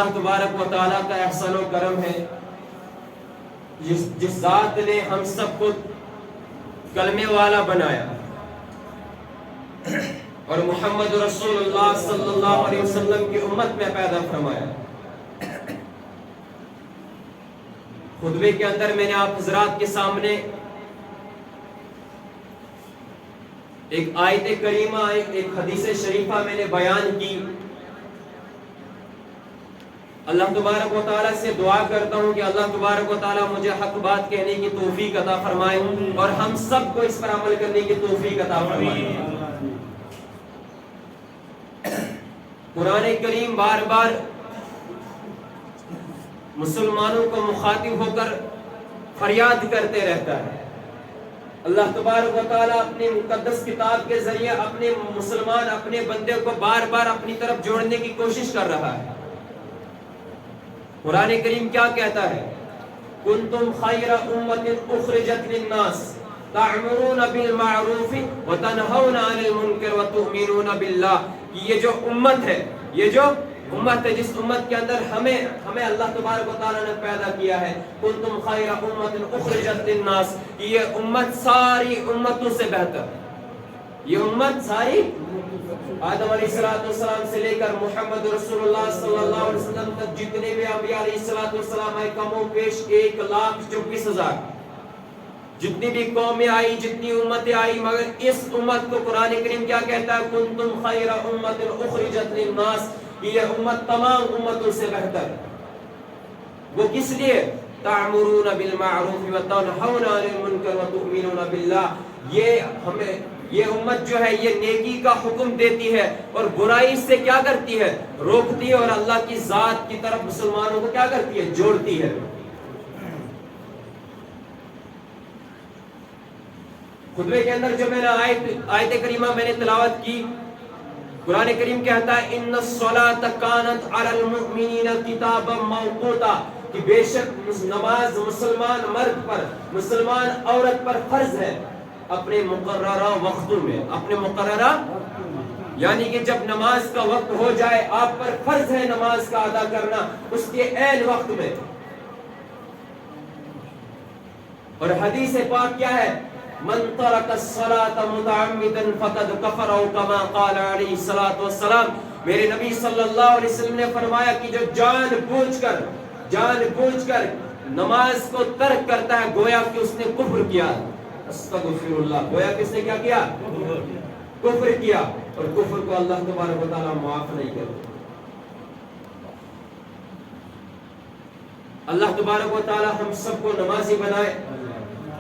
اللہ تبارک و تعالیٰ کا احسان و کرم ہے جس ذات نے ہم سب کو کلمے والا بنایا اور محمد رسول اللہ صلی اللہ علیہ وسلم کی امت میں پیدا فرمایا۔ خطبے کے اندر میں نے آپ حضرات کے سامنے ایک آیت کریمہ ایک حدیث شریفہ میں نے بیان کی۔ اللہ تبارک و تعالیٰ سے دعا کرتا ہوں کہ اللہ تبارک و تعالیٰ مجھے حق بات کہنے کی توفیق عطا فرمائے اور ہم سب کو اس پر عمل کرنے کی توفیق عطا فرمائے۔ قرآن کریم بار بار مسلمانوں کو مخاطب ہو کر فریاد کرتے رہتا ہے۔ اللہ تبارک و تعالیٰ اپنے مقدس کتاب کے ذریعے اپنے بندے کو بار بار اپنی طرف جوڑنے کی کوشش کر رہا ہے۔ قرآن کریم کیا کہتا ہے؟ کنتم خیر امت اخرجت للناس تعمرون بالمعروف وتنہون عن المنکر وتؤمنون باللہ۔ یہ جو امت ہے جس امت کے اندر ہمیں اللہ تبارک و تعالیٰ نے پیدا کیا ہے، کنتم خیر امت اخرجت للناس، یہ امت ساری امتوں سے بہتر، یہ امت ساری آدم علیہ السلام سے لے کر محمد رسول اللہ صلی اللہ علیہ وسلم تک جتنے بھی انبیاء علیہ السلام آئے، کم و بیش 1,24,000 جتنی بھی قومیں آئی، جتنی امتیں آئی، مگر اس امت کو قرآن کریم کیا کہتا ہے؟ کنتم خیر امت اخرجت للناس، یہ امت تمام امتوں سے بہتر۔ وہ کس لیے؟ تعمرون بالمعروف وتنہون عن المنکر وتؤمنون باللہ، یہ امت جو ہے یہ نیکی کا حکم دیتی ہے اور برائی سے کیا کرتی ہے؟ روکتی ہے، اور اللہ کی ذات کی طرف مسلمانوں کو کیا کرتی ہے؟ جوڑتی ہے۔ خطبے کے اندر جو میں نے آیت کریمہ میں نے تلاوت کی، قرآن کریم کہتا ہے ان الصلاۃ کانت علی المؤمنین کتابا موقوتا، کہ بے شک نماز مسلمان مرد پر، مسلمان عورت پر فرض ہے اپنے مقررہ وقتوں میں، اپنے مقررہ یعنی کہ جب نماز کا وقت ہو جائے آپ پر فرض ہے نماز کا ادا کرنا اس کے عین وقت میں۔ اور حدیث پاک کیا ہے؟ من ترک الصلاة متعمدا فقد کفر، او کما قال علیہ الصلاۃ والسلام، میرے نبی صلی اللہ علیہ وسلم نے فرمایا کہ جو جان بوجھ کر نماز کو ترک کرتا ہے گویا کہ اس نے کفر کیا۔ استغفر اللہ، گویا کہ اس نے کیا کیا؟ کفر کیا، اور کفر کو اللہ تبارک و تعالیٰ معاف نہیں کرتا۔ اللہ تبارک و تعالیٰ ہم سب کو نمازی بنائے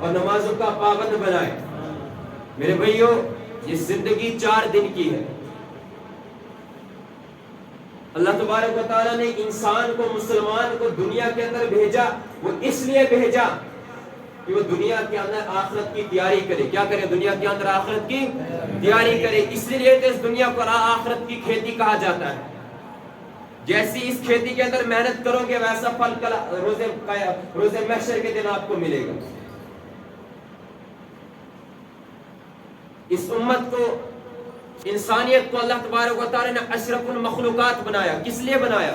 اور نمازوں کا پابند بنائے۔ میرے بھائیو، یہ زندگی 4 دن کی ہے۔ اللہ تبارک و تعالیٰ نے انسان کو، مسلمان کو دنیا کے اندر بھیجا، وہ اس لیے بھیجا کہ وہ دنیا کے اندر آخرت کی تیاری کرے۔ کیا کرے؟ دنیا کے اندر آخرت کی تیاری کرے۔ اس لیے تو اس دنیا کو آخرت کی کھیتی کہا جاتا ہے۔ جیسی اس کھیتی کے اندر محنت کرو گے ویسا پھل روز محشر کے دن آپ کو ملے گا۔ اس امت کو، انسانیت کو اللہ تبارک و تعالی نے اشرف المخلوقات بنایا۔ کس لیے بنایا؟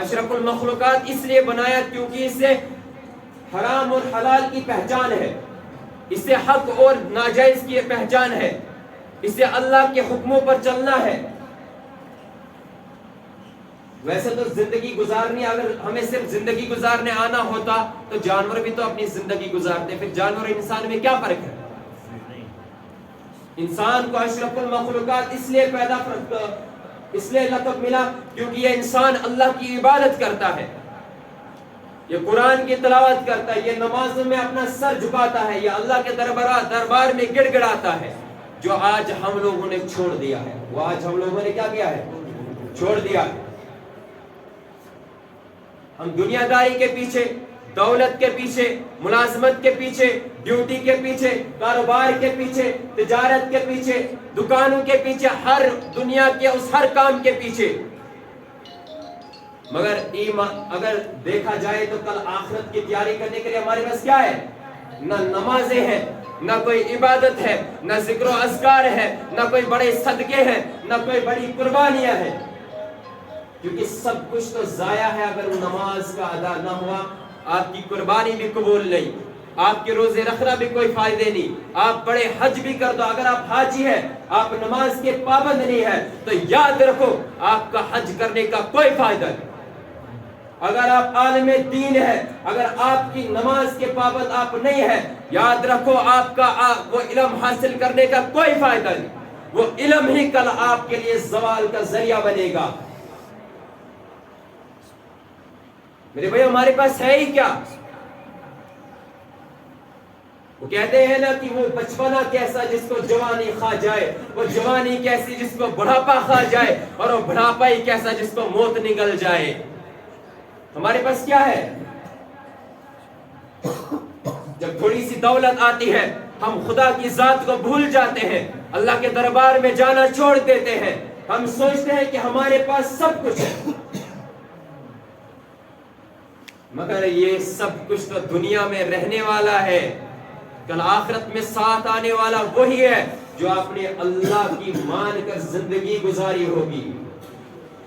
اشرف المخلوقات اس لیے بنایا کیونکہ اس سے حرام اور حلال کی پہچان ہے، اس سے حق اور ناجائز کی پہچان ہے، اس سے اللہ کے حکموں پر چلنا ہے۔ ویسے تو زندگی گزارنی، اگر ہمیں صرف زندگی گزارنے آنا ہوتا تو جانور بھی تو اپنی زندگی گزارتے، پھر جانور اور انسان میں کیا فرق ہے؟ انسان کو اشرف المخلوقات اس لیے لقب ملا کیونکہ یہ انسان اللہ کی عبادت کرتا ہے، یہ قرآن کی تلاوت کرتا ہے، یہ نمازوں میں اپنا سر جھکاتا ہے، یہ اللہ کے دربار میں گڑ گڑاتا ہے، جو آج ہم لوگوں نے چھوڑ دیا ہے۔ وہ آج ہم لوگوں نے کیا کیا ہے؟ چھوڑ دیا ہے۔ ہم دنیا داری کے پیچھے، دولت کے پیچھے، ملازمت کے پیچھے، ڈیوٹی کے پیچھے، کاروبار کے پیچھے، تجارت کے پیچھے، دکانوں کے پیچھے، ہر دنیا کے اس ہر کام کے پیچھے، مگر اگر دیکھا جائے تو کل آخرت کی تیاری کرنے کے لیے ہمارے پاس کیا ہے؟ نہ نمازیں ہیں، نہ کوئی عبادت ہے، نہ ذکر و اذکار ہے، نہ کوئی بڑے صدقے ہیں، نہ کوئی بڑی قربانیاں ہیں۔ کیونکہ سب کچھ تو ضائع ہے اگر نماز کا ادا نہ ہوا. آپ کی قربانی بھی قبول نہیں, آپ کے روزے رکھنا بھی کوئی فائدے نہیں, آپ بڑے حج بھی کر دو, اگر آپ حاجی ہیں, آپ نماز کے پابند نہیں ہے, تو یاد رکھو آپ کا حج کرنے کا کوئی فائدہ نہیں. اگر آپ عالم دین ہے, اگر آپ کی نماز کے پابند آپ نہیں ہے, یاد رکھو آپ کا وہ علم حاصل کرنے کا کوئی فائدہ نہیں. وہ علم ہی کل آپ کے لیے زوال کا ذریعہ بنے گا. میرے بھائی ہمارے پاس ہے ہی کیا؟ وہ کہتے ہیں نا کہ وہ بچپنا کیسا جس کو جوانی کھا جائے, وہ جوانی کیسی جس کو بڑھاپا کھا جائے, اور وہ بڑھاپا ہی کیسا جس کو موت نگل جائے. ہمارے پاس کیا ہے؟ جب تھوڑی سی دولت آتی ہے ہم خدا کی ذات کو بھول جاتے ہیں, اللہ کے دربار میں جانا چھوڑ دیتے ہیں, ہم سوچتے ہیں کہ ہمارے پاس سب کچھ ہے. مگر یہ سب کچھ تو دنیا میں رہنے والا ہے, کل آخرت میں ساتھ آنے والا وہی ہے جو آپ نے اللہ کی مان کر زندگی گزاری ہوگی,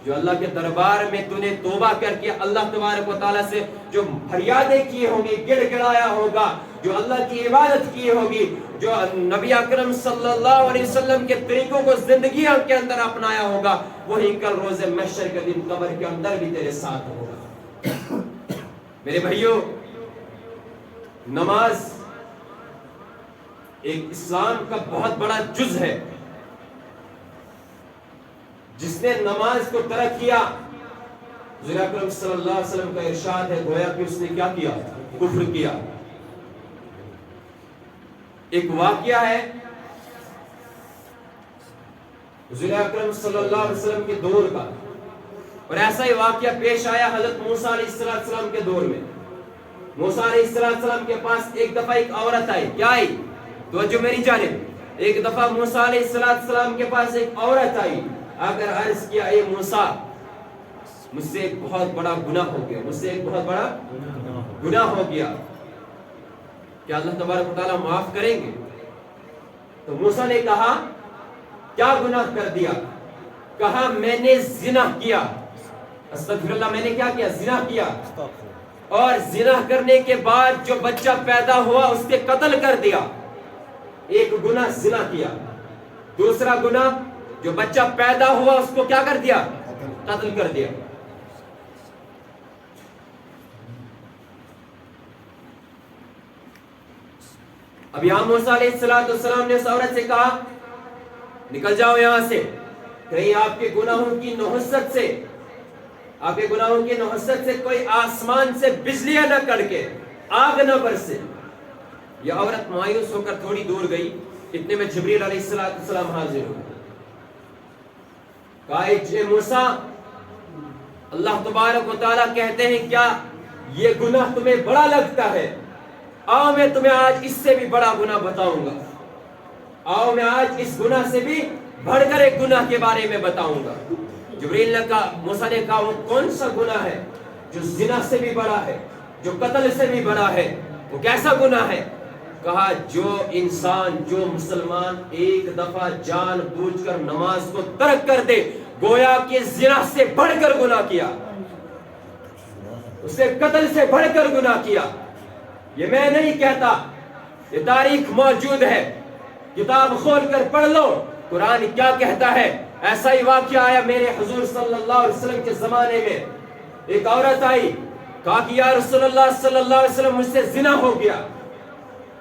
جو اللہ کے دربار میں تو نے توبہ کر کے اللہ تبارک و تعالیٰ سے جو فریادیں کی ہوں گی, گڑ گڑایا ہوگا, جو اللہ کی عبادت کی ہوگی, جو نبی اکرم صلی اللہ علیہ وسلم کے طریقوں کو زندگی کے اندر اپنایا ہوگا, وہی کل روز محشر کے دن قبر کے اندر بھی تیرے ساتھ ہوگا. میرے بھائیوں, نماز ایک اسلام کا بہت بڑا جز ہے. جس نے نماز کو ترک کیا, حضور اکرم صلی اللہ علیہ وسلم کا ارشاد ہے گویا کہ اس نے کیا کیا؟ کفر کیا. ایک واقعہ ہے حضور اکرم صلی اللہ علیہ وسلم کے دور کا, اور ایسا ہی واقعہ پیش آیا حضرت موسیٰ علیہ السلام کے دور میں. موسیٰ علیہ السلام کے پاس ایک دفعہ ایک عورت آئی. کیا آئی؟ توجہ میری جانب. ایک دفعہ موسیٰ علیہ السلام کے پاس ایک عورت آئی, اگر عرض کیا اے موسیٰ مجھ سے ایک بہت بڑا گناہ ہو گیا, مجھ سے ایک بہت بڑا گناہ ہو گیا, کیا اللہ تبارک و تعالیٰ معاف کریں گے؟ تو موسیٰ نے کہا کیا گناہ کر دیا؟ کہا میں نے زنا کیا. استغفر اللہ, میں نے کیا کیا؟ زنا کیا. اور زنا کرنے کے بعد جو بچہ پیدا ہوا اس کے قتل کر دیا. ایک گناہ زنا کیا. دوسرا گناہ جو بچہ پیدا ہوا اس کو کیا کر دیا؟ قتل کر دیا. اب یہاں موسیٰ علیہ السلام نے اس عورت سے کہا نکل جاؤ یہاں سے, کہیں آپ کے گناہوں کی نحست سے, آپ کے گناہوں کی نحست سے کوئی آسمان سے بجلیاں نہ کڑکے, آگ نہ برسے. یہ عورت مایوس ہو کر تھوڑی دور گئی. اتنے میں جبریل علیہ السلام حاضر ہو. کہا اے موسیٰ, اللہ تبارک و تعالیٰ کہتے ہیں کیا یہ گناہ تمہیں بڑا لگتا ہے؟ آؤ میں تمہیں آج اس سے بھی بڑا گناہ بتاؤں گا. آؤ میں آج اس گناہ سے بھی بڑھ کر ایک گناہ کے بارے میں بتاؤں گا. جبریل نے کہا, موسیٰ نے کہا وہ کون سا گناہ ہے جو زنا سے بھی بڑا ہے, جو قتل سے بھی بڑا ہے؟ وہ کیسا گناہ ہے؟ کہا جو انسان, جو مسلمان ایک دفعہ جان بوجھ کر نماز کو ترک کر دے, گویا کہ زنا سے بڑھ کر گناہ کیا, اس سے قتل سے بڑھ کر گناہ کیا. یہ میں نہیں کہتا, یہ تاریخ موجود ہے, کتاب کھول کر پڑھ لو قرآن کیا کہتا ہے. ایسا ہی واقعہ آیا میرے حضور صلی اللہ علیہ وسلم کے زمانے میں. ایک عورت آئی, کہا کہ یا رسول اللہ صلی اللہ علیہ وسلم مجھ سے زنا ہو گیا.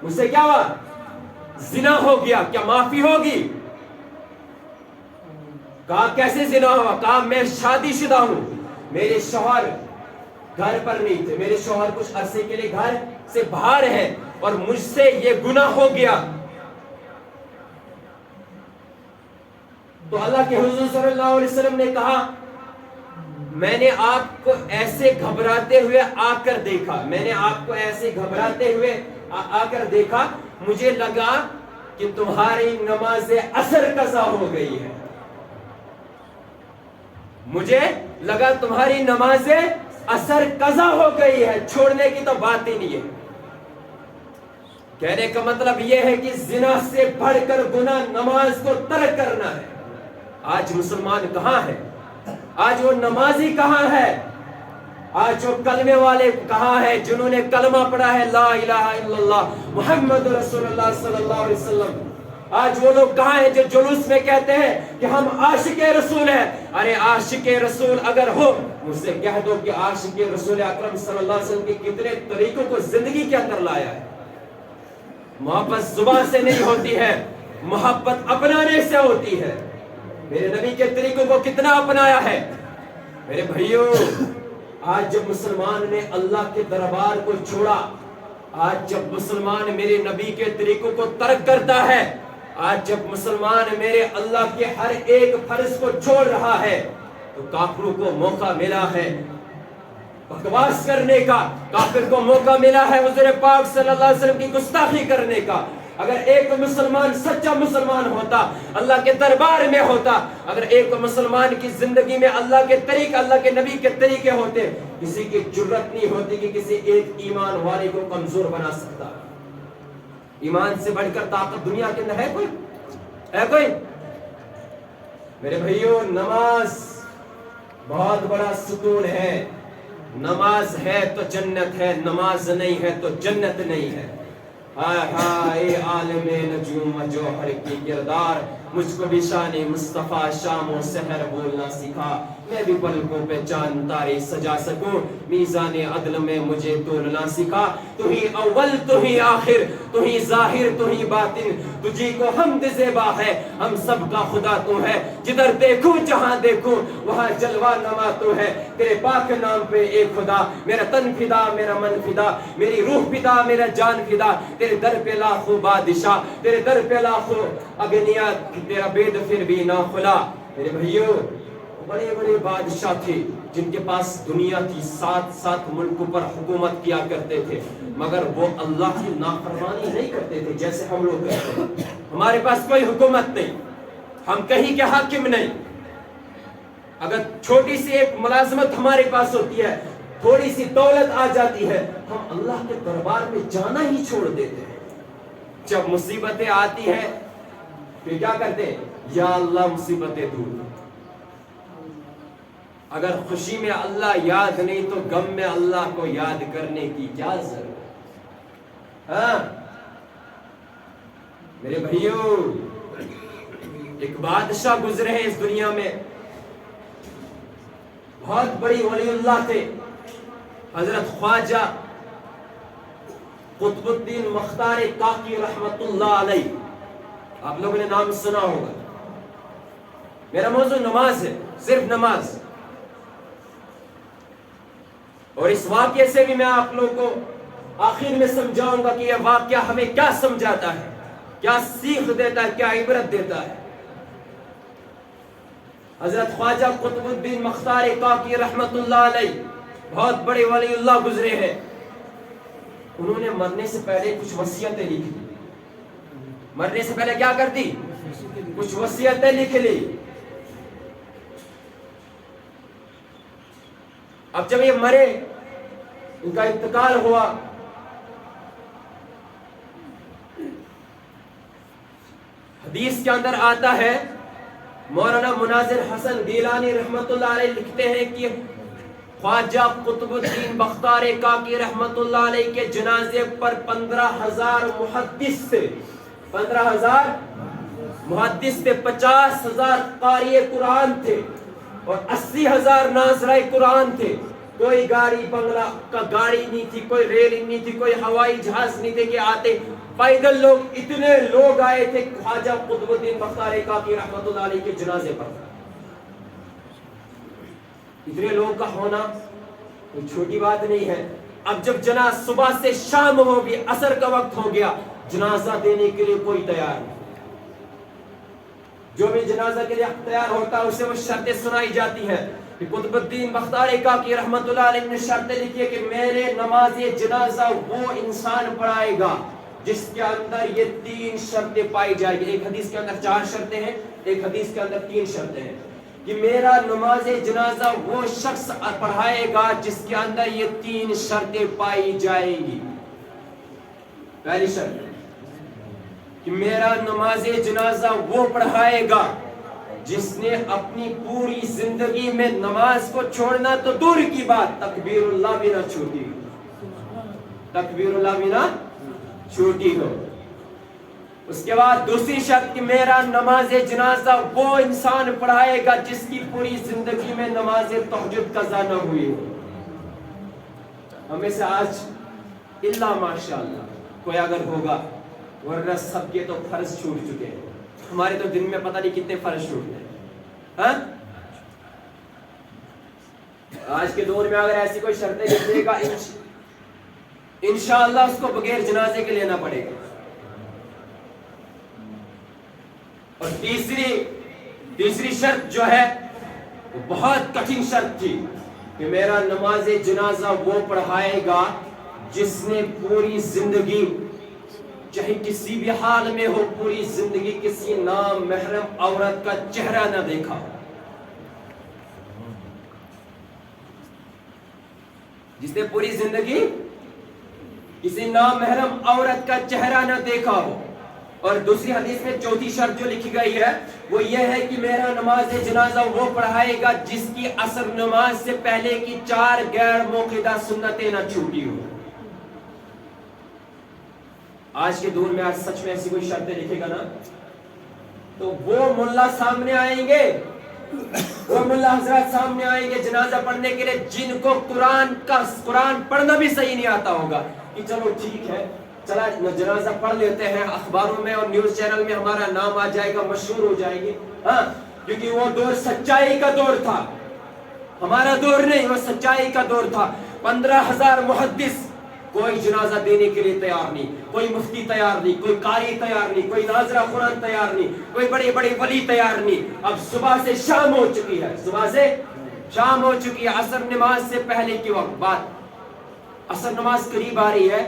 مجھ سے کیا ہوا؟ زنا ہو گیا, کیا معافی ہوگی؟ کہا کیسے زنا ہوا؟ کہا میں شادی شدہ ہوں, میرے شوہر گھر پر نہیں تھے, میرے شوہر کچھ عرصے کے لیے گھر سے باہر ہے اور مجھ سے یہ گناہ ہو گیا. تو اللہ کے حضور صلی اللہ علیہ وسلم نے کہا میں نے آپ کو ایسے گھبراتے ہوئے آ کر دیکھا, میں نے آپ کو ایسے گھبراتے ہوئے آ کر دیکھا, مجھے لگا کہ تمہاری نماز عصر قضا ہو گئی ہے, مجھے لگا تمہاری نماز عصر قضا ہو گئی ہے, چھوڑنے کی تو بات ہی نہیں ہے. کہنے کا مطلب یہ ہے کہ زنا سے بڑھ کر گناہ نماز کو ترک کرنا ہے. آج مسلمان کہاں ہے؟ آج وہ نمازی کہاں ہے؟ آج وہ کلمے والے کہاں ہیں جنہوں نے کلمہ پڑھا ہے لا الہ الا اللہ محمد رسول اللہ صلی اللہ علیہ وسلم؟ آج وہ لوگ کہاں ہیں جو جلوس میں کہتے ہیں کہ ہم عاشق رسول ہیں؟ ارے عاشق رسول اگر ہو مجھ سے کہہ دو کہ عاشق رسول اکرم صلی اللہ علیہ وسلم کے کتنے طریقوں کو زندگی کے اندر لایا ہے۔ محبت زبان سے نہیں ہوتی ہے، محبت اپنانے سے ہوتی ہے۔ میرے نبی کے طریقوں کو کتنا اپنایا ہے میرے بھائیوں۔ آج جب مسلمان نے اللہ کے دربار کو چھوڑا، آج جب مسلمان میرے نبی کے طریقوں کو ترک کرتا ہے، آج جب مسلمان میرے اللہ کے ہر ایک فرض کو چھوڑ رہا ہے، تو کافروں کو موقع ملا ہے بکواس کرنے کا، کافر کو موقع ملا ہے حضور پاک صلی اللہ علیہ وسلم کی گستاخی کرنے کا۔ اگر ایک مسلمان سچا مسلمان ہوتا، اللہ کے دربار میں ہوتا، اگر ایک مسلمان کی زندگی میں اللہ کے طریقے، اللہ کے نبی کے طریقے ہوتے، کسی کی جرت نہیں ہوتی کہ کسی ایک ایمان والے کو کمزور بنا سکتا۔ ایمان سے بڑھ کر طاقت دنیا کے اندر ہے کوئی؟ ہے کوئی؟ میرے بھائیوں، نماز بہت بڑا ستون ہے۔ نماز ہے تو جنت ہے، نماز نہیں ہے تو جنت نہیں ہے۔ ہائے ہائے عالم نجوم و جوہر کی کردار، مجھ کو بھی شان مصطفیٰ شام و سحر بولنا سکھا، میں بھی پلکوں پہ چاند تارے سجا سکوں، میزان عدل میں مجھے تولنا سکھا۔ تو ہی اول تو ہی آخر، تو ہی ظاہر تو ہی باطن، تجھی کو حمد زیبا ہے، ہم سب کا خدا تو ہے، جدھر دیکھوں جہاں دیکھوں وہاں جلوہ نما تو ہے، تیرے پاک نام پہ ایک خدا، میرا تن فدا میرا من فدا، میری روح فدا میرا جان فدا، تیرے در پہ لاکھوں بادشاہ، تیرے در پہ لاکھوں اگنیا، تیرا بید پھر بھی نہ کھلا۔ میرے بھائیوں، بڑے بڑے بادشاہ تھے جن کے پاس دنیا کی 7 ملکوں پر حکومت کیا کرتے تھے، مگر وہ اللہ کی نافرمانی نہیں کرتے تھے جیسے ہم لوگ کرتے ہیں۔ ہمارے پاس کوئی حکومت نہیں، ہم کہیں کے حاکم نہیں۔ اگر چھوٹی سی ایک ملازمت ہمارے پاس ہوتی ہے، تھوڑی سی دولت آ جاتی ہے، ہم اللہ کے دربار میں جانا ہی چھوڑ دیتے ہیں۔ جب مصیبتیں آتی ہیں پھر کیا کرتے ہیں؟ یا اللہ مصیبتیں دور۔ اگر خوشی میں اللہ یاد نہیں تو غم میں اللہ کو یاد کرنے کی کیا ضرورت؟ ہاں میرے بھائیوں، ایک بادشاہ گزرے ہیں اس دنیا میں، بہت بڑی ولی اللہ تھے، حضرت خواجہ قطب الدین مختار کاکی رحمت اللہ علیہ۔ آپ لوگوں نے نام سنا ہوگا۔ میرا موضوع نماز ہے، صرف نماز، اور اس واقعے سے بھی میں آپ لوگوں کو آخر میں سمجھاؤں گا کہ یہ واقعہ ہمیں کیا سمجھاتا ہے، کیا سیکھ دیتا ہے، کیا عبرت دیتا ہے۔ حضرت خواجہ قطب الدین مختار کاکی رحمت اللہ علیہ بہت بڑے ولی اللہ گزرے ہیں۔ انہوں نے مرنے سے پہلے کچھ وصیتیں لکھی۔ مرنے سے پہلے کیا کرتی؟ کچھ وصیتیں لکھ لی۔ اب جب یہ مرے، ان کا انتقال ہوا، حدیث کے اندر آتا ہے، مولانا مناظر حسن گیلانی رحمت اللہ علیہ لکھتے ہیں کہ خواجہ قطب الدین مختار کاکی رحمت اللہ علیہ کے جنازے پر 15,000 محدث تھے، 15,000 محدث تھے، 50,000 قاری قرآن تھے، اور 80,000 ناظرہ قرآن تھے۔ کوئی گاڑی بنگلہ کا گاڑی نہیں تھی، کوئی ریل نہیں تھی، کوئی ہوائی جہاز نہیں تھے کہ آتے، پیدل لوگ، اتنے لوگ آئے تھے خواجہ قطب الدین مختار کاکی رحمت اللہ علیہ کے جنازے پر۔ اتنے لوگوں کا ہونا کوئی چھوٹی بات نہیں ہے۔ اب جب جنازہ صبح سے شام ہو گئی، عصر کا وقت ہو گیا، جنازہ دینے کے لیے کوئی تیار نہیں۔ جو بھی جنازہ کے لیے تیار ہوتا ہے اسے وہ شرطیں سنائی جاتی ہے کہ قطب الدین مختار کاکی رحمت اللہ علیہ نے شرطیں لکھی ہے کہ میرے نماز جنازہ وہ انسان پڑھائے گا جس کے اندر یہ 3 شرطیں پائی جائے گی۔ ایک حدیث کے اندر 4 شرطیں ہیں، ایک حدیث کے اندر 3 شرطیں ہیں، کہ میرا نماز جنازہ وہ شخص پڑھائے گا جس کے اندر یہ 3 شرطیں پائی جائیں گی۔ پہلی شرط کہ میرا نماز جنازہ وہ پڑھائے گا جس نے اپنی پوری زندگی میں نماز کو چھوڑنا تو دور کی بات، تکبیر اللہ بھی نہ چھوٹی ہو، تکبیر اللہ بھی نہ چھوٹی ہو۔ اس کے بعد دوسری شرط کہ میرا نماز جنازہ وہ انسان پڑھائے گا جس کی پوری زندگی میں نماز تہجد قضا نہ ہوئی ہو۔ ہمیں سے آج اللہ ماشاءاللہ کوئی اگر ہوگا، ورنہ سب کے تو فرض چھوٹ چکے ہیں۔ ہمارے تو دن میں پتہ نہیں کتنے فرض چھوٹتے ہیں۔ ہاں آج کے دور میں اگر ایسی کوئی شرطیں لکھ دے گا انشاءاللہ اس کو بغیر جنازے کے لینا پڑے گا۔ اور تیسری شرط جو ہے وہ بہت کٹھن شرط تھی کہ میرا نماز جنازہ وہ پڑھائے گا جس نے پوری زندگی، چاہے کسی بھی حال میں ہو، پوری زندگی کسی نام محرم عورت کا چہرہ نہ دیکھا، جس نے پوری زندگی کسی نام محرم عورت کا چہرہ نہ دیکھا ہو۔ اور دوسری حدیث میں چوتھی شرط جو لکھی گئی ہے وہ یہ ہے کہ میرا نماز جنازہ وہ پڑھائے گا جس کی عصر نماز سے پہلے کی 4 غیر موقدہ سنتیں نہ چھوٹی ہو۔ آج کے دور میں آج سچ میں ایسی کوئی شرطیں لکھے گا نا تو وہ ملا سامنے آئیں گے، وہ ملا حضرات سامنے آئیں گے جنازہ پڑھنے کے لیے جن کو قرآن پڑھنا بھی صحیح نہیں آتا ہوگا کہ چلو ٹھیک ہے چلا جنازہ پڑھ لیتے ہیں، اخباروں میں اور نیوز چینل میں ہمارا نام آ جائے گا، مشہور ہو جائے گی۔ ہاں کیونکہ وہ دور سچائی کا دور تھا، ہمارا دور نہیں، وہ سچائی کا دور تھا۔ 15,000 محدث، کوئی جنازہ دینے کے لیے تیار نہیں، کوئی مفتی تیار نہیں، کوئی قاری تیار نہیں، کوئی ناظرہ قرآن تیار نہیں، کوئی بڑے بڑے ولی تیار نہیں۔ اب صبح سے شام ہو چکی ہے، صبح سے شام ہو چکی ہے، عصر نماز سے پہلے کی وقت بات، عصر نماز قریب آ رہی ہے،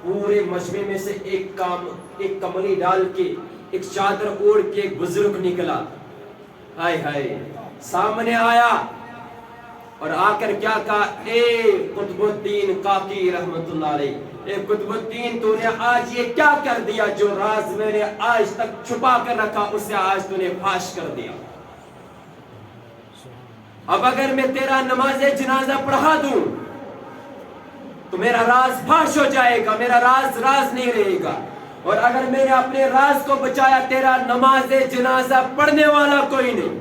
پورے مجمع میں سے ایک کملی ڈال کے، ایک چادر اوڑھ کے ایک بزرگ نکلا، ہائے ہائے سامنے آیا اور آ کر کیا کہا، اے قطب الدین کاکی رحمت اللہ علیہ، اے قطب الدین تو نے آج یہ کیا کر دیا، جو راز میں نے آج تک چھپا کر رکھا اسے آج تو نے فاش کر دیا۔ اب اگر میں تیرا نماز جنازہ پڑھا دوں تو میرا راز فاش ہو جائے گا، میرا راز نہیں رہے گا، اور اگر میں نے اپنے راز کو بچایا تیرا نماز جنازہ پڑھنے والا کوئی نہیں۔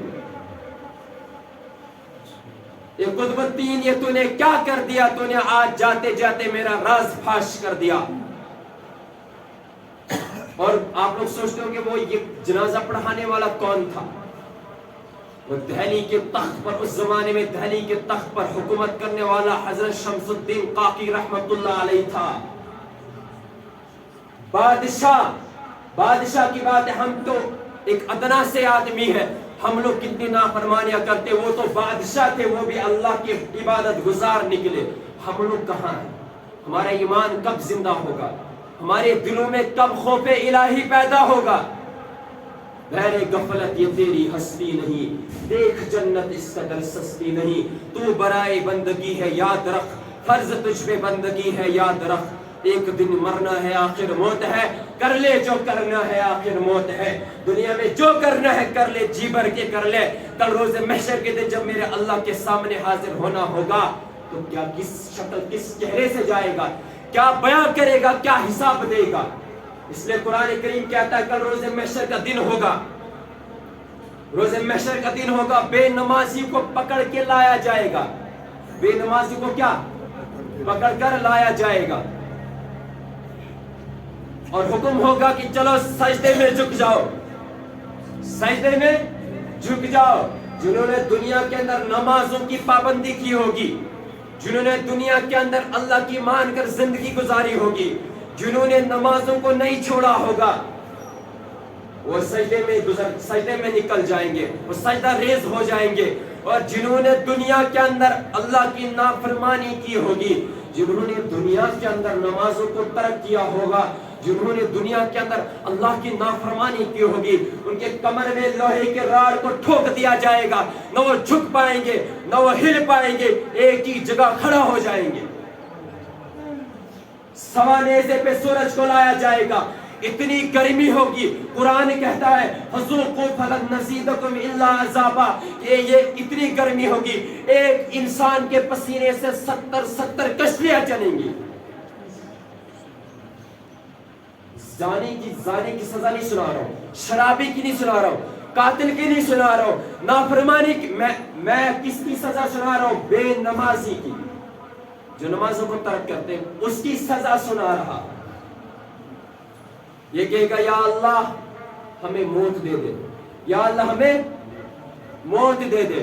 یہ قطب الدین یہ تو نے کیا کر دیا، تو نے آج جاتے جاتے میرا راز فاش کر دیا۔ اور آپ لوگ سوچتے ہو کہ وہ یہ جنازہ پڑھانے والا کون تھا؟ وہ دہلی کے تخت پر، اس زمانے میں دہلی کے تخت پر حکومت کرنے والا حضرت شمس الدین کاکی رحمت اللہ علیہ تھا۔ بادشاہ کی بات ہے، ہم تو ایک ادنا سے آدمی ہے، ہم لوگ کتنی نافرمانیاں کرتے، وہ تو بادشاہ تھے، وہ بھی اللہ کی عبادت گزار نکلے۔ ہم لوگ کہاں ہیں؟ ہمارا ایمان کب زندہ ہوگا؟ ہمارے دلوں میں کب خوف الہی پیدا ہوگا؟ بہر غفلت یہ تیری ہستی نہیں، دیکھ جنت اس قدر سستی نہیں، تو برائے بندگی ہے یاد رکھ، فرض تجھ پہ بندگی ہے یاد رکھ، ایک دن مرنا ہے آخر موت ہے، کر لے جو کرنا ہے آخر موت ہے، دنیا میں جو کرنا ہے کر لے، جی بھر کے کر لے، کل روز محشر کے دن جب میرے اللہ کے سامنے حاضر ہونا ہوگا تو کیا کس شکل کس چہرے سے جائے گا، کیا بیان کرے گا، کیا حساب دے گا؟ اس لیے قرآن کریم کہتا ہے کل روز محشر کا دن ہوگا، روز محشر کا دن ہوگا، بے نمازی کو پکڑ کے لایا جائے گا، بے نمازی کو کیا پکڑ کر لایا جائے گا، اور حکم ہوگا کہ چلو سجدے میں جھک جاؤ، سجدے میں جھک جاؤ۔ جنہوں نے دنیا کے اندر نمازوں کی پابندی کی ہوگی، جنہوں نے دنیا کے اندر اللہ کی مان کر زندگی گزاری ہوگی، جنہوں نے نمازوں کو نہیں چھوڑا ہوگا، وہ سجدے میں نکل جائیں گے، وہ سجدہ ریز ہو جائیں گے۔ اور جنہوں نے دنیا کے اندر اللہ کی نافرمانی کی ہوگی، جنہوں نے دنیا کے اندر نمازوں کو ترک کیا ہوگا، جنہوں نے دنیا کے اندر اللہ کی نافرمانی کی ہوگی، ان کے کمر میں لوہے کے راڑ کو ٹھوک دیا جائے گا، نہ وہ جھک پائیں گے نہ وہ ہل پائیں گے، ایک ہی جگہ کھڑا ہو جائیں گے۔ سوا نیزے پہ سورج کو لایا جائے گا، اتنی گرمی ہوگی. قرآن کہتا ہے فذوقوا فلن نزیدکم الا عذابا، یہ اتنی گرمی ہوگی ایک انسان کے پسینے سے 70 کشتیاں چلیں گی. زانی کی سزا نہیں سنا رہا ہوں، شرابی کی نہیں سنا رہا ہوں، قاتل کی نہیں سنا رہا ہوں، نافرمانی کی. میں کس کی سزا سنا رہا ہوں؟ بے نمازی کی، جو نمازوں کو ترک کرتے ہیں اس کی سزا سنا رہا. یہ کہے گا یا اللہ ہمیں موت دے دے، یا اللہ ہمیں موت دے دے،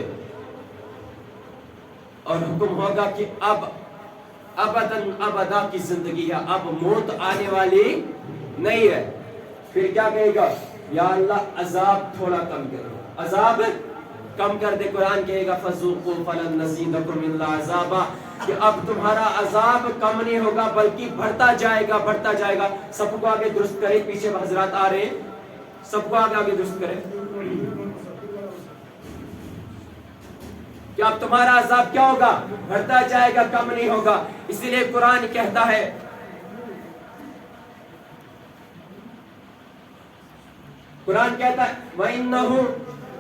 اور حکم ہوگا کہ اب ابداً ابدا کی زندگی ہے، اب موت آنے والی نہیں ہے. پھر کیا کہے گا؟ یا اللہ عذاب تھوڑا کم کر دے، عذاب کم کر دے. قرآن کہے گا فذوقوا فلن نزیدکم الا عذابا، کہ اب تمہارا عذاب کم نہیں ہوگا بلکہ بڑھتا جائے گا، بڑھتا جائے گا. سب کو آگے درست کرے، پیچھے حضرات آ رہے ہیں، سب کو آگے درست کرے کہ اب تمہارا عذاب کیا ہوگا؟ بڑھتا جائے گا، کم نہیں ہوگا. اسی لیے قرآن کہتا ہے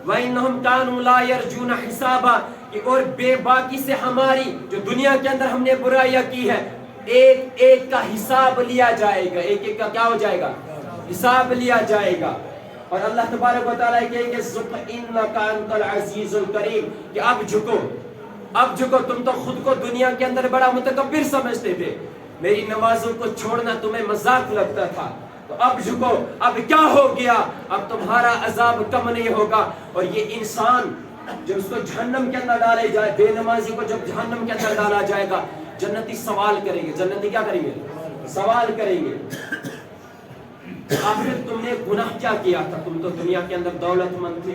وَإِنَّهُمْ كَانُوا لَا يَرْجُونَ حِسَابًا، کہ اور بے باکی سے ہماری جو دنیا کے اندر ہم نے برائیاں کی ہے، ایک ایک کا حساب لیا جائے گا، ایک ایک کا کیا ہو جائے گا؟ حساب لیا جائے گا. اور اللہ تبارک و تعالیٰ کہیں گے ذُقْ إِنَّكَ أَنْتَ الْعَزِيزُ الْكَرِيمُ، کہ اب جھکو، اب جھکو. تم تو خود کو دنیا کے اندر بڑا متکبر سمجھتے تھے، میری نمازوں کو چھوڑنا تمہیں مذاق لگتا تھا، تو اب جھکو. اب کیا ہو گیا؟ اب تمہارا عذاب کم نہیں ہوگا. اور یہ انسان جب اس کو جہنم کے اندر ڈالے جائے، بے نمازی کو جب جہنم کے اندر ڈالا جائے گا، جنتی سوال کریں گے. جنتی کیا کریں گے؟ سوال کریں گے آخر تم نے گناہ کیا کیا تھا؟ تم تو دنیا کے اندر دولت مند تھی،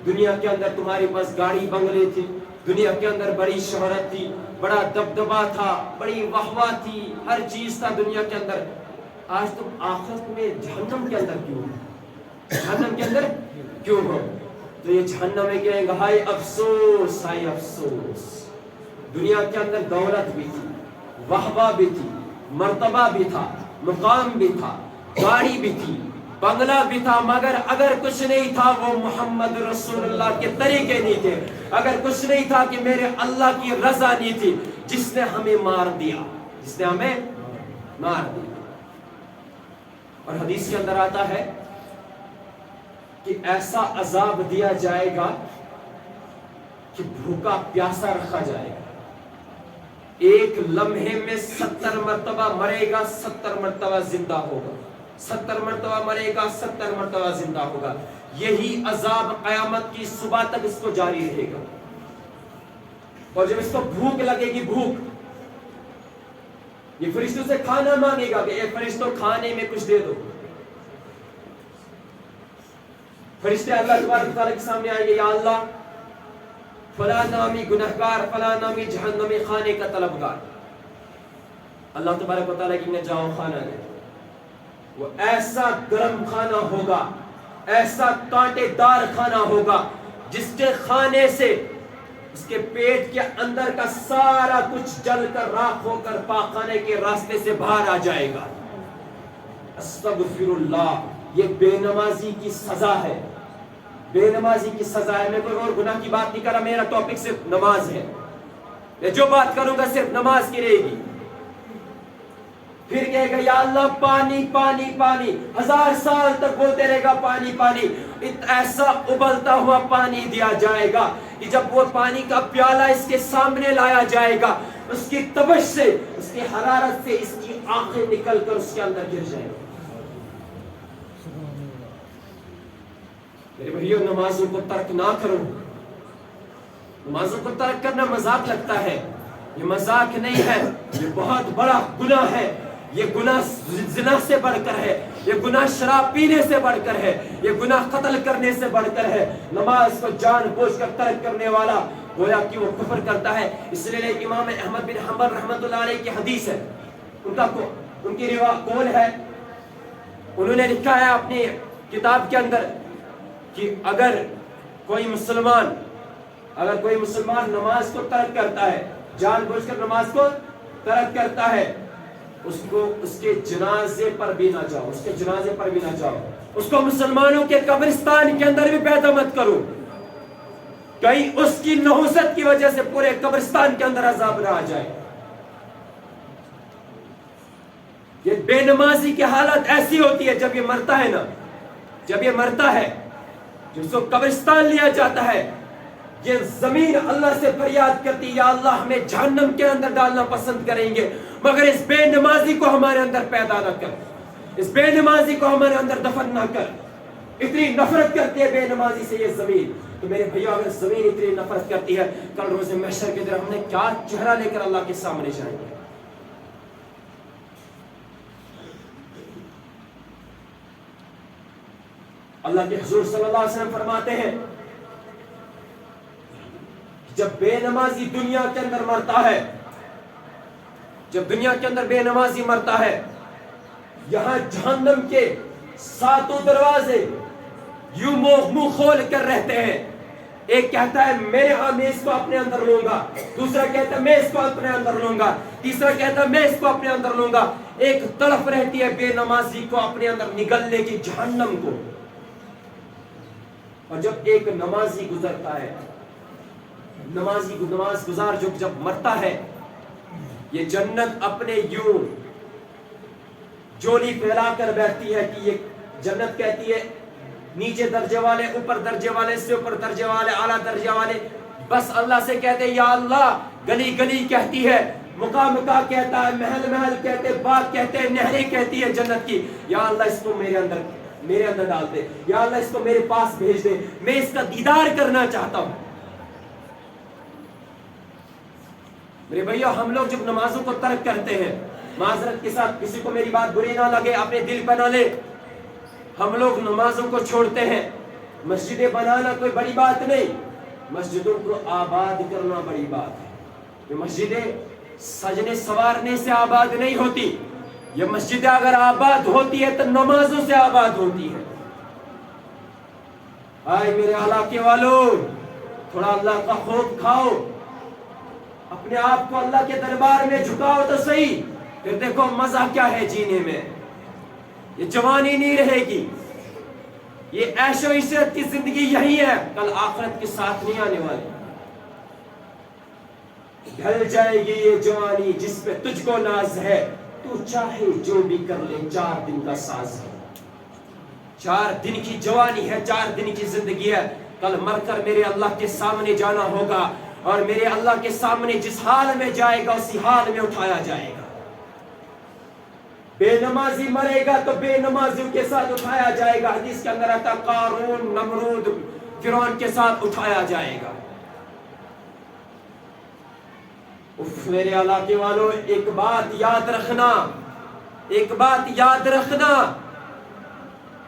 دنیا کے اندر تمہارے پاس گاڑی بنگلے تھی، دنیا کے اندر بڑی شہرت تھی، بڑا دبدبا تھا، بڑی واہ تھی، ہر چیز تھا دنیا کے اندر. آج تم آخرت میں جہنم کے اندر کیوں ہو؟ جہنم کے اندر کیوں ہو؟ تو یہ جہنم میں کہیں گا ہائے افسوس، ہائے افسوس. دنیا کے اندر دولت بھی تھی، واہ بھی تھی، مرتبہ بھی تھا، مقام بھی تھا، گاڑی بھی تھی، بنگلہ بھی تھا، مگر اگر کچھ نہیں تھا وہ محمد رسول اللہ کے طریقے نہیں تھے، اگر کچھ نہیں تھا کہ میرے اللہ کی رضا نہیں تھی، جس نے ہمیں مار دیا، جس نے ہمیں مار دیا. اور حدیث کے اندر آتا ہے کہ ایسا عذاب دیا جائے گا کہ بھوکا پیاسا رکھا جائے گا، ایک لمحے میں 70 مرتبہ مرے گا، 70 مرتبہ زندہ ہوگا، 70 مرتبہ مرے گا، 70 مرتبہ زندہ ہوگا. یہی عذاب قیامت کی صبح تک اس کو جاری رہے گا. اور جب اس کو بھوک لگے گی، بھوک، یہ فرشتوں سے کھانا مانگے گا کہ اے فرشتوں کھانے میں کچھ دے دو. فرشتے اللہ تبارک و تعالیٰ کے سامنے آئیں گے، یا اللہ فلاں نامی گنہگار، فلاں نامی جہنمی خانے کا طلبگار. اللہ تبارک و تعالیٰ کی جاؤ خانہ ہے، وہ ایسا گرم کھانا ہوگا، ایسا کانٹے دار کھانا ہوگا جس کے کھانے سے اس کے پیٹ کے اندر کا سارا کچھ جل کر راکھ ہو کر پاخانے کے راستے سے باہر آ جائے گا. استغفر اللہ. یہ بے نمازی کی سزا ہے، بے نمازی کی سزا ہے. میں کوئی اور گناہ کی بات نہیں کر رہا، میرا ٹاپک صرف نماز ہے. میں جو بات کروں گا صرف نماز کی رہے گی. پھر کہے گا یا اللہ پانی پانی پانی، 1000 سال تک بولتے رہے گا پانی پانی. ایسا ابلتا ہوا پانی دیا جائے گا کہ جب وہ پانی کا پیالہ اس کے سامنے لایا جائے گا، اس کی تبش سے، اس کی حرارت سے اس کی آنکھیں نکل کر اس کے اندر گر جائے گا. میرے بھائیو نمازوں کو ترک نہ کرو. نمازوں کو ترک کرنا مذاق لگتا ہے، یہ مذاق نہیں ہے، یہ بہت بڑا گناہ ہے. یہ گناہ زنا سے بڑھ کر ہے، یہ گناہ شراب پینے سے بڑھ کر ہے، یہ گناہ قتل کرنے سے بڑھ کر ہے. نماز کو جان بوجھ کر ترک کرنے والا گویا کہ وہ کفر کرتا ہے. اس لیے امام احمد بن حنبل رحمۃ اللہ علیہ کی حدیث ہے، ان کی قول ہے، انہوں نے لکھا ہے اپنی کتاب کے اندر کہ اگر کوئی مسلمان نماز کو ترک کرتا ہے، جان بوجھ کر نماز کو ترک کرتا ہے، اس کو اس کے جنازے پر بھی نہ جاؤ، اس کے جنازے پر بھی نہ جاؤ، اس کو مسلمانوں کے قبرستان کے اندر بھی پیدا مت کرو، کہیں اس کی نحوست کی وجہ سے پورے قبرستان کے اندر عذاب نہ آ جائے۔ یہ بے نمازی کی حالت ایسی ہوتی ہے جب یہ مرتا ہے نا، جب یہ مرتا ہے، جس کو قبرستان لیا جاتا ہے، یہ زمین اللہ سے فریاد کرتی، یا اللہ ہمیں جہنم کے اندر ڈالنا پسند کریں گے مگر اس بے نمازی کو ہمارے اندر پیدا نہ کر، اس بے نمازی کو ہمارے اندر دفن نہ کر۔ اتنی نفرت کرتی ہے بے نمازی سے یہ زمین۔ تو میرے بھائیو، اگر زمین اتنی نفرت کرتی ہے، کل روز محشر کے دن ہم نے کیا چہرہ لے کر اللہ کے سامنے جائیں گے؟ اللہ کے حضور صلی اللہ علیہ وسلم فرماتے ہیں، جب بے نمازی دنیا کے اندر مرتا ہے، جب دنیا کے اندر بے نمازی مرتا ہے، یہاں جہنم کے 7 دروازے یوں منہ کھول کر رہتے ہیں۔ ایک کہتا ہے میں اس کو اپنے اندر لوں گا، دوسرا کہتا ہے میں اس کو اپنے اندر لوں گا، تیسرا کہتا ہے میں اس کو اپنے اندر لوں گا۔ ایک تڑپ رہتی ہے بے نمازی کو اپنے اندر نگلنے کی، جہنم کو۔ اور جب ایک نمازی گزرتا ہے، نماز گزار جب مرتا ہے، یہ جنت اپنے یوں جولی پھیلا کر بیٹھتی ہے کہ یہ جنت کہتی ہے نیچے درجے والے، اوپر درجے والے، سے اوپر درجے والے، اعلیٰ درجے والے، بس اللہ سے کہتے یا اللہ، گلی گلی کہتی ہے، مقام مقام کہتا ہے، محل محل کہتے، باغ کہتے، نہریں کہتی ہے جنت کی، یا اللہ اس کو میرے اندر ڈال دے، یا اللہ اس کو میرے پاس بھیج دے، میں اس کا دیدار کرنا چاہتا ہوں۔ میرے بھائیو، ہم لوگ جب نمازوں کو ترک کرتے ہیں، معذرت کے ساتھ کسی کو میری بات بری نہ لگے، اپنے دل پہ نہ لے، ہم لوگ نمازوں کو چھوڑتے ہیں۔ مسجدیں بنانا کوئی بڑی بات نہیں، مسجدوں کو آباد کرنا بڑی بات ہے۔ یہ مسجدیں سجنے سوارنے سے آباد نہیں ہوتی، یہ مسجدیں اگر آباد ہوتی ہے تو نمازوں سے آباد ہوتی ہے۔ آئے میرے علاقے والوں، تھوڑا اللہ کا خوف کھاؤ، اپنے آپ کو اللہ کے دربار میں جھکاؤ تو صحیح، پھر دیکھو مزہ کیا ہے جینے میں۔ یہ جوانی نہیں رہے گی، یہ عیش و عشرت کی زندگی یہی ہے، کل آخرت کے ساتھ نہیں آنے والی۔ ڈھل جائے گی یہ جوانی جس پہ تجھ کو ناز ہے، تو چاہے جو بھی کر لے، 4 دن کا ساز ہے، 4 دن کی جوانی ہے، 4 دن کی زندگی ہے۔ کل مر کر میرے اللہ کے سامنے جانا ہوگا، اور میرے اللہ کے سامنے جس حال میں جائے گا اسی حال میں اٹھایا جائے گا۔ بے نمازی مرے گا تو بے نمازیوں کے ساتھ اٹھایا جائے گا۔ حدیث کے اندر آتا قارون، نمرود، فرعون کے ساتھ اٹھایا جائے گا۔ میرے علاقے والوں، ایک بات یاد رکھنا، ایک بات یاد رکھنا،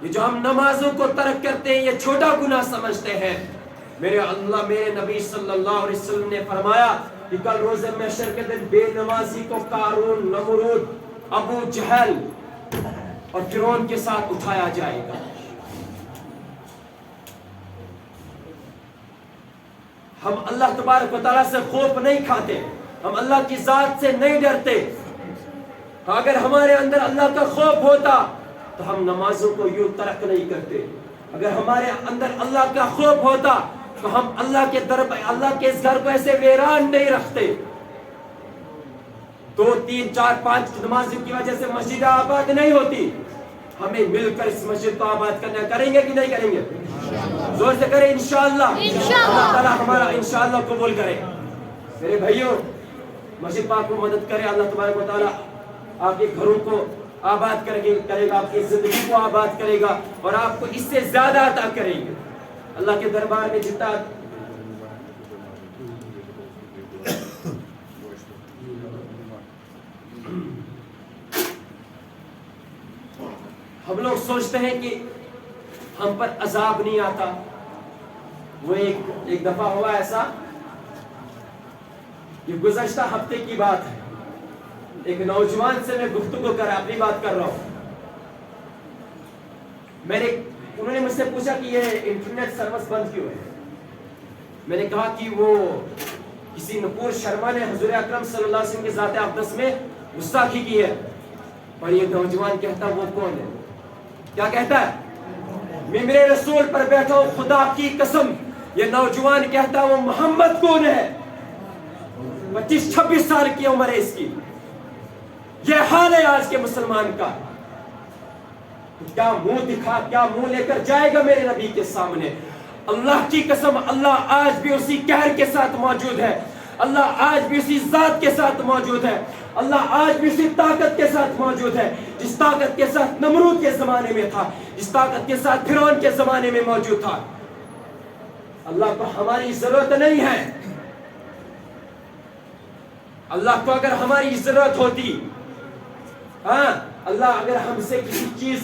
یہ جو ہم نمازوں کو ترک کرتے ہیں یہ چھوٹا گناہ سمجھتے ہیں۔ میرے نبی صلی اللہ علیہ وسلم نے فرمایا کہ کل روز محشر کے دن بے نمازی کو قارون، نمرود، ابو جہل اور فرعون کے ساتھ اٹھایا جائے گا۔ ہم اللہ تبارک و تعالیٰ سے خوف نہیں کھاتے، ہم اللہ کی ذات سے نہیں ڈرتے۔ اگر ہمارے اندر اللہ کا خوف ہوتا تو ہم نمازوں کو یوں ترک نہیں کرتے۔ اگر ہمارے اندر اللہ کا خوف ہوتا تو ہم اللہ کے اس گھر کو ایسے ویران نہیں رکھتے۔ 2، 3، 4، 5 نمازوں کی وجہ سے مسجد آباد نہیں ہوتی۔ ہمیں مل کر اس مسجد کو آباد کریں گے کہ نہیں کریں گے؟ زور سے کریں انشاءاللہ۔ اللہ تعالیٰ ہمارا انشاءاللہ قبول کرے۔ میرے بھائیوں، مسجد پاک کو مدد کرے اللہ تبارک و تعالیٰ، آپ کے گھروں کو آباد کرے گا، آپ کی زندگی کو آباد کرے گا، اور آپ کو اس سے زیادہ عطا کریں گے۔ اللہ کے دربار میں جتنا ہم لوگ سوچتے ہیں کہ ہم پر عذاب نہیں آتا۔ وہ ایک دفعہ ہوا ایسا، یہ گزشتہ ہفتے کی بات ہے، ایک نوجوان سے میں گفتگو اپنی بات کر رہا ہوں۔ انہوں نے مجھ سے پوچھا کہ یہ انٹرنیٹ سروس بند کیوں ہے؟ میں نے کہا کہ وہ کسی نپور شرما نے حضور اکرم صلی اللہ علیہ وسلم کی ذات اقدس میں گستاخی کی ہے، اور یہ نوجوان کہتا وہ کون ہے؟ کیا کہتا ہے؟ ممبر رسول پر بیٹھا ہوں خدا کی قسم، یہ نوجوان کہتا وہ محمد کون ہے؟ 25-26 سال کی عمر ہے اس کی، یہ حال ہے آج کے مسلمان کا۔ کیا منہ دکھا، کیا منہ لے کر جائے گا میرے نبی کے سامنے؟ اللہ کی قسم اللہ آج بھی اسی قہر کے ساتھ موجود ہے، اللہ آج بھی اسی ذات کے ساتھ موجود ہے، اللہ آج بھی اسی طاقت کے ساتھ موجود ہے جس طاقت کے ساتھ نمرود کے زمانے میں تھا، جس طاقت کے ساتھ فرعون کے زمانے میں موجود تھا۔ اللہ کو ہماری ضرورت نہیں ہے، اللہ کو اگر ہماری ضرورت ہوتی، ہاں اللہ اگر ہم سے کسی چیز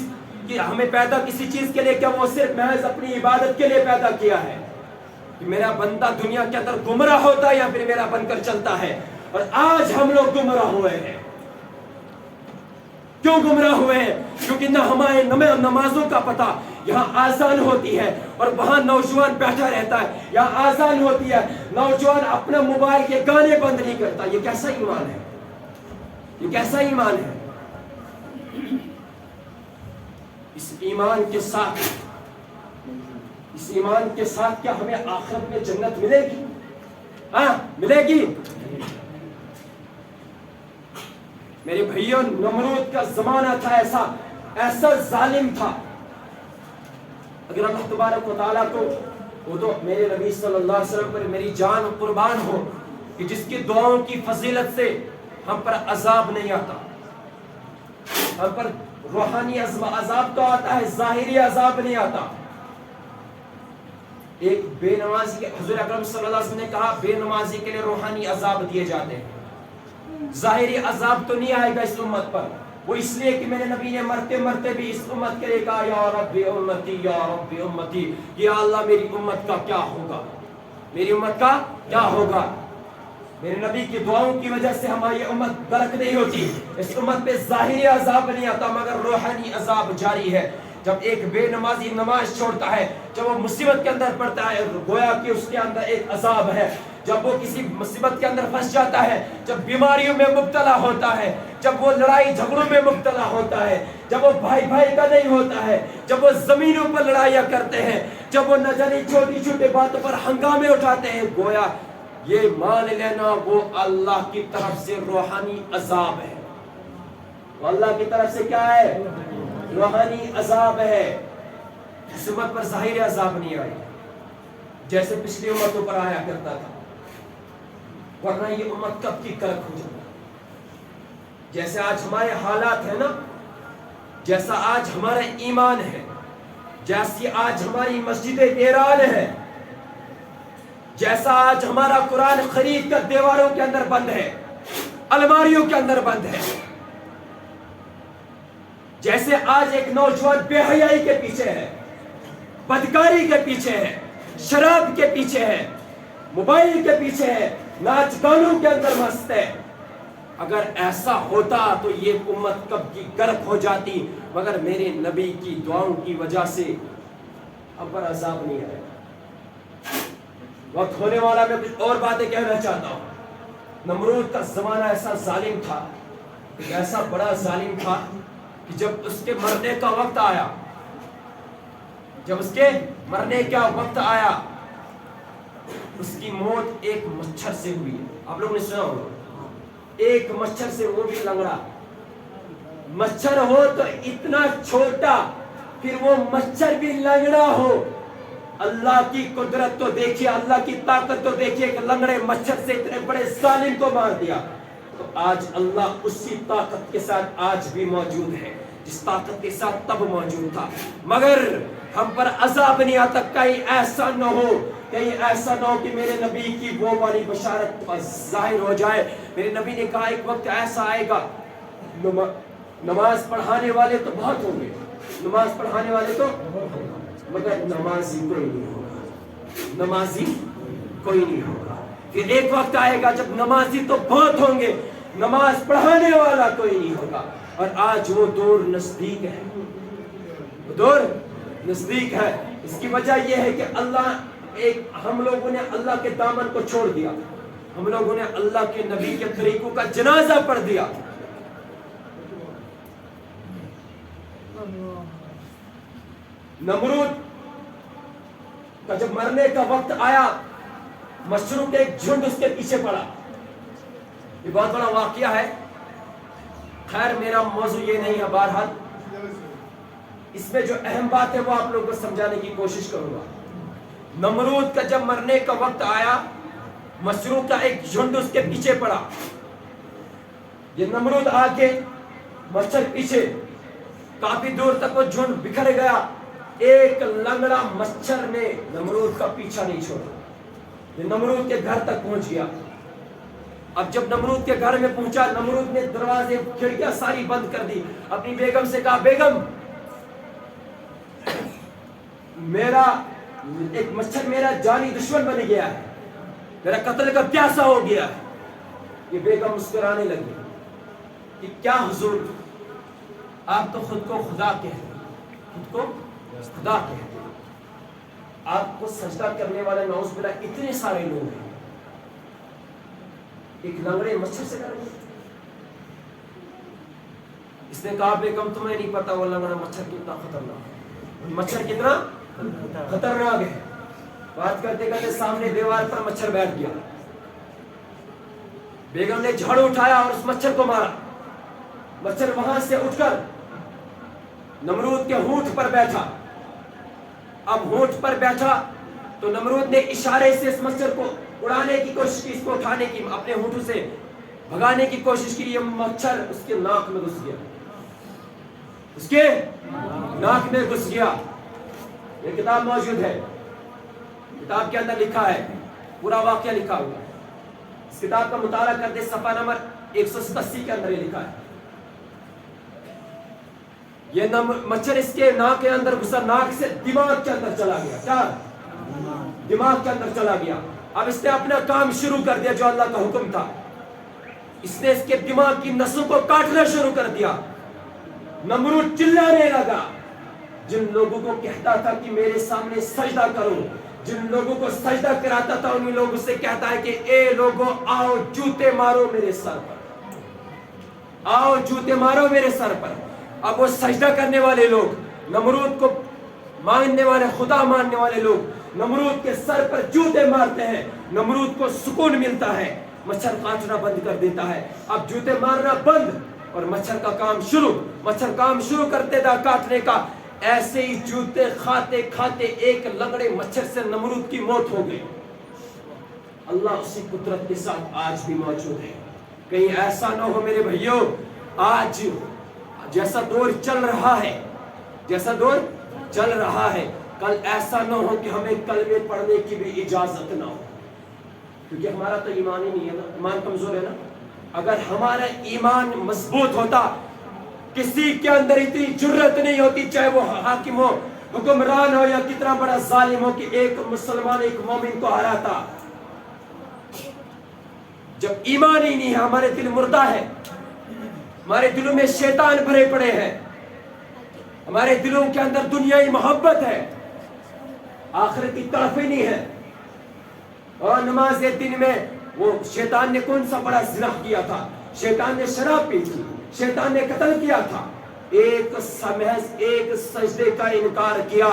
کہ ہمیں پیدا کسی چیز کے لیے، کیا وہ صرف محض اپنی عبادت کے لیے پیدا کیا ہے کہ میرا بندہ دنیا کے اندر گمراہ ہوتا ہے یا پھر میرا بن کر چلتا ہے؟ اور آج ہم لوگ گمراہ ہوئے ہیں۔ کیوں گمراہ ہوئے ہیں؟ کیونکہ نہ ہمارے نمازوں کا پتہ، یہاں آذان ہوتی ہے اور وہاں نوجوان بیٹھا رہتا ہے، یہاں آذان ہوتی ہے نوجوان اپنا موبائل کے گانے بند نہیں کرتا۔ یہ کیسا ایمان ہے؟ یہ کیسا ایمان ہے؟ اس ایمان کے ساتھ کیا ہمیں آخرت میں جنت ملے گی؟ ہاں ملے گی؟ میرے بھائیوں نمرود کا زمانہ تھا، ایسا ظالم تھا۔ اگر اللہ تبارک و تعالیٰ کو، وہ تو میرے نبی صلی اللہ علیہ وسلم پر میری جان قربان ہو کہ جس کی دعاؤں کی فضیلت سے ہم پر عذاب نہیں آتا، ہم پر روحانی عذاب تو آتا ہے، ظاہری عذاب نہیں آتا۔ ایک بے نمازی کے حضور اکرم صلی اللہ علیہ وسلم نے کہا بے نمازی کے لیے روحانی عذاب دیے جاتے ہیں، ظاہری عذاب تو نہیں آئے گا اس امت پر۔ وہ اس لیے کہ میرے نبی نے مرتے مرتے بھی اس امت کے لیے کہا یا رب امتی یا رب امتی، یا اللہ میری امت کا کیا ہوگا، میری امت کا کیا ہوگا۔ میرے نبی کی دعاؤں کی وجہ سے ہماری امت غرق نہیں ہوتی، اس امت پہ ظاہری عذاب نہیں آتا مگر روحانی عذاب جاری ہے۔ جب ایک بے نمازی نماز چھوڑتا ہے، جب وہ مصیبت کے اندر پڑتا ہے، گویا کہ اس کے اندر ایک عذاب ہے۔ جب وہ کسی مصیبت کے اندر پھنس جاتا ہے، جب بیماریوں میں مبتلا ہوتا ہے، جب وہ لڑائی جھگڑوں میں مبتلا ہوتا ہے، جب وہ بھائی بھائی کا نہیں ہوتا ہے، جب وہ زمینوں پر لڑائیاں کرتے ہیں، جب وہ نہ جانے چھوٹی چھوٹی باتوں پر ہنگامے اٹھاتے ہیں، گویا یہ مان لینا وہ اللہ کی طرف سے روحانی عذاب ہے۔ وہ اللہ کی طرف سے کیا ہے؟ روحانی عذاب ہے۔ اس امت پر ظاہری عذاب نہیں آئے جیسے پچھلی امتوں پر آیا کرتا تھا، ورنہ یہ امت کب کی کرک ہو جاتی۔ جیسے آج ہمارے حالات ہیں نا، جیسا آج ہمارا ایمان ہے، جیسی آج ہماری مسجدیں ویران ہے، جیسا آج ہمارا قرآن خرید کر دیواروں کے اندر بند ہے، الماریوں کے اندر بند ہے، جیسے آج ایک نوجوان بے حیائی کے پیچھے ہے، بدکاری کے پیچھے ہے، شراب کے پیچھے ہے، موبائل کے پیچھے ہے، ناچ گانوں کے اندر مست ہے، اگر ایسا ہوتا تو یہ امت کب کی غرق ہو جاتی، مگر میرے نبی کی دعاؤں کی وجہ سے اب پر عذاب نہیں آیا۔ وقت ہونے والا میں کچھ اور باتیں کہنا چاہتا ہوں۔ نمرود کا زمانہ ایسا ظالم تھا، ایسا بڑا ظالم تھا کہ جب اس کے مرنے کا وقت آیا، جب اس کے مرنے کا وقت آیا، اس کی موت ایک مچھر سے ہوئی۔ آپ لوگوں نے سنا ہوگا ایک مچھر سے، وہ بھی لنگڑا مچھر ہو تو اتنا چھوٹا، پھر وہ مچھر بھی لنگڑا ہو۔ اللہ کی قدرت تو دیکھیے، اللہ کی طاقت تو دیکھیے کہ لنگڑے مچھر سے اتنے بڑے ظالم کو مار دیا۔ تو آج اللہ اسی طاقت کے ساتھ آج بھی موجود ہے جس طاقت کے ساتھ تب موجود تھا، مگر ہم پر عذاب نہیں آتا۔ کہیں ایسا نہ ہو، کہیں ایسا نہ ہو کہ میرے نبی کی وہ والی بشارت ظاہر ہو جائے۔ میرے نبی نے کہا ایک وقت ایسا آئے گا، نماز پڑھانے والے تو بہت ہوں گے، نماز پڑھانے والے تو، مگر نمازی کوئی نہیں ہوگا، نمازی کوئی نہیں ہوگا۔ پھر ایک وقت آئے گا جب نمازی تو بہت ہوں گے، نماز پڑھانے والا کوئی نہیں ہوگا۔ اور آج وہ دور نزدیک ہے، وہ دور نزدیک ہے۔ اس کی وجہ یہ ہے کہ ہم لوگوں نے اللہ کے دامن کو چھوڑ دیا، ہم لوگوں نے اللہ کے نبی کے طریقوں کا جنازہ پڑھ دیا۔ نمرود کا جب مرنے کا وقت آیا مچھروں کے ایک جھنڈ اس کے پیچھے پڑا. یہ بہت بڑا واقعہ ہے. خیر میرا موضوع یہ نہیں ہے. بہرحال اس میں جو اہم بات ہے وہ آپ لوگوں کو سمجھانے کی کوشش کروں گا. نمرود کا جب مرنے کا وقت آیا مچھروں کا ایک جھنڈ اس کے پیچھے پڑا. یہ نمرود آگے مچھر پیچھے, کافی دور تک وہ جھنڈ بکھر گیا. ایک لنگڑا مچھر نے نمرود کا پیچھا نہیں چھوڑا. یہ نمرود کے گھر تک پہنچ گیا. اب جب نمرود کے گھر میں پہنچا نمرود نے دروازے کھڑکیاں ساری بند کر دی. اپنی بیگم سے کہا بیگم میرا ایک مچھر میرا جانی دشمن بن گیا ہے, میرا قتل کا پیاسا ہو گیا ہے. یہ بیگم مسکرانے لگی کہ کیا حضور آپ تو خود کو خدا کہتے ہیں, خود کو خدا کہتے ہیں. آپ کو سجدہ کرنے والے نعوذ باللہ اتنے سارے لوگ ہیں, ایک لنگڑے مچھر سے ڈر گئے. اس نے کہا بیگم تمہیں نہیں پتا وہ لنگڑا مچھر کتنا خطرناک ہے, مچھر کتنا خطرناک ہے. بات کرتے کرتے سامنے دیوار پر مچھر بیٹھ گیا. بیگم نے جھاڑو اٹھایا اور اس مچھر کو مارا. مچھر وہاں سے اٹھ کر نمرود کے ہونٹ پر بیٹھا. اب ہونٹ پر بیٹھا تو نمرود نے اشارے سے اس مچھر کو اڑانے کی کوشش کی, اس کو اٹھانے کی, اپنے ہونٹوں سے بھگانے کی کوشش کی. یہ مچھر اس کے ناک میں گھس گیا, اس کے ناک میں گھس گیا. یہ کتاب موجود ہے, کتاب کے اندر لکھا ہے, پورا واقعہ لکھا ہوا ہے. اس کتاب کا مطالعہ کرتے صفحہ نمبر 187 کے اندر یہ لکھا ہے. یہ مچھر اس کے ناک کے اندر گھسا, ناک سے دماغ کے اندر چلا گیا. کیا دماغ کے اندر چلا گیا. اب اس نے اپنا کام شروع کر دیا جو اللہ کا حکم تھا. اس نے اس کے دماغ کی نسوں کو کاٹنا شروع کر دیا. نمرود چلانے لگا. جن لوگوں کو کہتا تھا کہ میرے سامنے سجدہ کرو, جن لوگوں کو سجدہ کراتا تھا انہی لوگوں سے کہتا ہے کہ اے لوگوں آؤ جوتے مارو میرے سر پر, آؤ جوتے مارو میرے سر پر. اب وہ سجدہ کرنے والے لوگ, نمرود کو ماننے والے, خدا ماننے والے لوگ نمرود کے سر پر جوتے مارتے ہیں. نمرود کو سکون ملتا ہے, مچھر کاٹنا بند کر دیتا ہے. اب جوتے مارنا بند اور مچھر کا کام شروع. مچھر کام شروع کرتے تھا کاٹنے کا. ایسے ہی جوتے کھاتے کھاتے ایک لنگڑے مچھر سے نمرود کی موت ہو گئی. اللہ اسی قدرت کے ساتھ آج بھی موجود ہے. کہیں ایسا نہ ہو میرے بھائیوں, آج جیسا دور چل رہا ہے, جیسا دور چل رہا ہے, کل ایسا نہ ہو کہ ہمیں کلمے پڑھنے کی بھی اجازت نہ ہو. کیونکہ ہمارا تو ایمان ہی نہیں ہے نا, ایمان کمزور ہے نا. اگر ہمارا ایمان مضبوط ہوتا, کسی کے اندر اتنی جرت نہیں ہوتی, چاہے وہ حاکم ہو, حکمران ہو یا کتنا بڑا ظالم ہو, کہ ایک مسلمان ایک مومن کو ہراتا. جب ایمان ہی نہیں ہے, ہمارے دل مردہ ہے, ہمارے دلوں میں شیطان بھرے پڑے ہیں, ہمارے دلوں کے اندر دنیائی محبت ہے, آخرتی طرف ہی نہیں ہے. اور نماز دن میں وہ شیطان نے کون سا بڑا زنا کیا تھا, شیطان نے شراب پی تھی, شیطان نے قتل کیا تھا, ایک سجدے کا انکار کیا,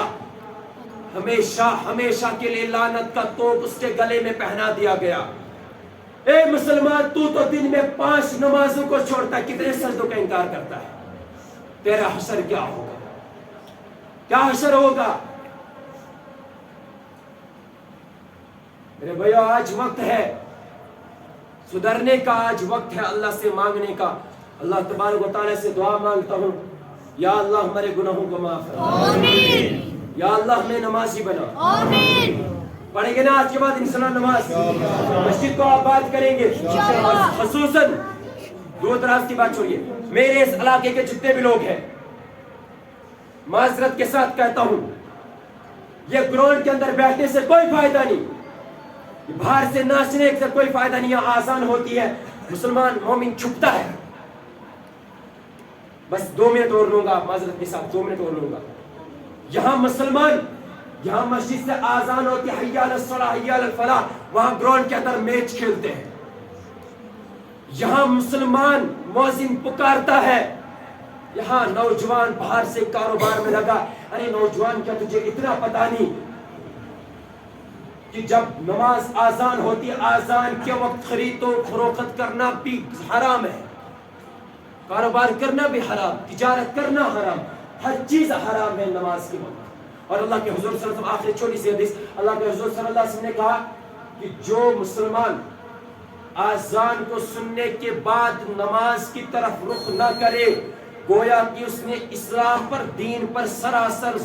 ہمیشہ ہمیشہ کے لیے لعنت کا توپ اس کے گلے میں پہنا دیا گیا. اے مسلمان, تو دن میں 5 نمازوں کو چھوڑتا ہے, کتنے سجدوں کا انکار کرتا ہے, تیرا حشر کیا ہوگا, کیا حشر ہوگا. میرے بھائیو آج وقت ہے سدھرنے کا, آج وقت ہے اللہ سے مانگنے کا. اللہ تبارک و تعالی سے دعا مانگتا ہوں, یا اللہ ہمارے گناہوں کو معاف فرما, آمین. یا اللہ ہمیں نمازی بنا, آمین. پڑھیں گے نا آج کے بعد انشاءاللہ نماز, مسجد کو آباد کریں گے خصوصاً. دور دراز کی بات چھوڑیے, میرے اس علاقے کے جتنے بھی لوگ ہیں, معذرت کے ساتھ کہتا ہوں, یہ گراؤنڈ کے اندر بیٹھنے سے کوئی فائدہ نہیں, باہر سے ناچنے سے کوئی فائدہ نہیں. آزان ہوتی ہے, مسلمان مومن چھپتا ہے. بس 2 منٹ اور لوں گا, معذرت کے ساتھ 2 منٹ اور لوں گا. یہاں مسلمان, یہاں مسجد سے آزان ہوتی ہے, حی علی الصلاۃ حی علی الفلاح, وہاں گراؤنڈ کے اندر میچ کھیلتے ہیں. یہاں مسلمان مؤذن پکارتا ہے, یہاں نوجوان باہر سے کاروبار میں لگا. ارے نوجوان کیا تجھے اتنا پتا نہیں کہ جب نماز آزان ہوتی آزان کے وقت خرید و فروخت کرنا بھی حرام ہے, کاروبار کرنا بھی حرام, تجارت کرنا حرام, ہر چیز حرام ہے نماز کے وقت. اور اللہ کے حضور صلی اللہ علیہ وسلم آخری چھوٹی سی حدیث, اللہ کے حضور صلی اللہ علیہ وسلم نے کہا کہ جو مسلمان آزان کو سننے کے بعد نماز کی طرف رخ نہ کرے گویا کہ اس نے اسلام پر دین پر سراسر